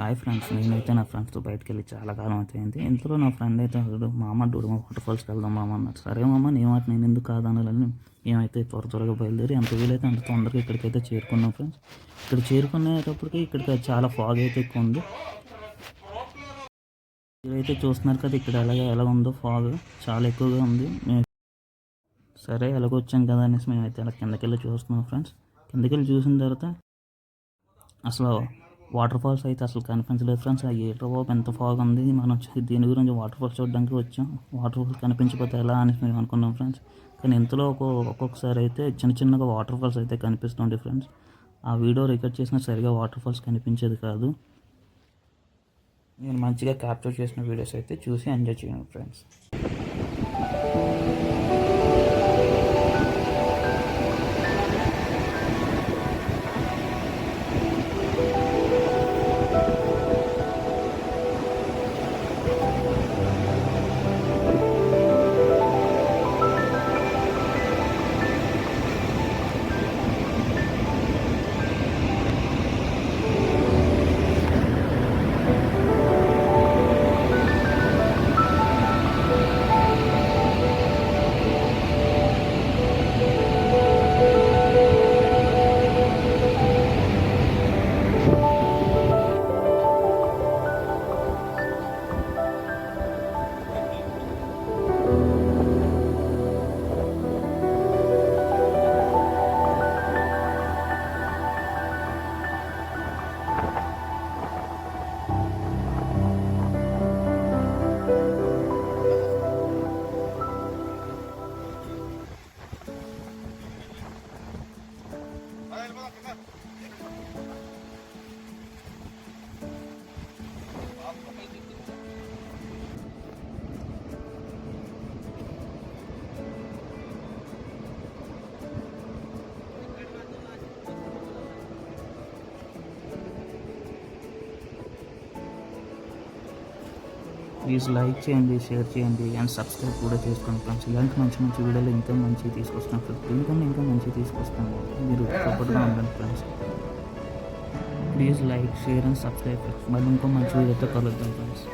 Hi friends, నేనైతే నా ఫ్రెండ్స్తో బయటకు వెళ్ళి చాలా కాలం అయిపోయింది. ఇంతలో నా ఫ్రెండ్ అయితే అన్నాడు, మామ డూడుమ వాటర్ ఫాల్స్కి వెళ్దాం మామ అన్నాడు. సరే మామ, నీ మాట నేను ఎందుకు కాదనాలని మేమైతే త్వరగా బయలుదేరి అంత వీలైతే అంత తొందరగా ఇక్కడికైతే చేరుకున్నాం ఫ్రెండ్స్. ఇక్కడ చేరుకునేటప్పటికి ఇక్కడికి చాలా ఫాగ్ అయితే ఎక్కువ ఉంది. ఇదైతే చూస్తున్నారు కదా, ఇక్కడ ఎలా ఉందో ఫాగ్ చాలా ఎక్కువగా ఉంది. సరే ఎలాగో వచ్చాం కదా అనేసి మేమైతే అలా కిందకి వెళ్ళి చూస్తున్నాం ఫ్రెండ్స్. కిందకి వెళ్ళి చూసిన తర్వాత అసలు వాటర్ ఫాల్స్ అయితే అసలు కనిపించలేదు ఫ్రెండ్స్. ఆ ఏటర్ బాబు ఎంత ఫాగ్ ఉంది, మనం దీని గురించి వాటర్ ఫాల్స్ చూడడానికి వచ్చాం. వాటర్ ఫాల్స్ కనిపించకపోతే ఎలా అని మేము అనుకున్నాం ఫ్రెండ్స్. కానీ ఇంతలో ఒక్కొక్కసారి అయితే చిన్నగా వాటర్ ఫాల్స్ అయితే కనిపిస్తుండే ఫ్రెండ్స్. ఆ వీడియో రికార్డ్ చేసినా సరిగా వాటర్ ఫాల్స్ కనిపించేది కాదు. నేను మంచిగా క్యాప్చర్ చేసిన వీడియోస్ అయితే చూసి ఎంజాయ్ చేయండి ఫ్రెండ్స్. ప్లీజ్ లైక్ చేయండి, షేర్ చేయండి అండ్ సబ్స్క్రైబ్ కూడా చేసుకోండి ఫ్రెండ్స్. ఇలాంటి మంచి వీడియోలు ఇంకా మంచిగా తీసుకొస్తాను ఫ్రెండ్స్. దీనికన్నా ఇంకా మంచిగా తీసుకొస్తాను, మీరు సపోర్ట్గా ఉండండి friends. Please like, share and subscribe friends. మళ్ళీ ఇంకో మంచి వీడియోతో కలుద్దాం ఫ్రెండ్స్.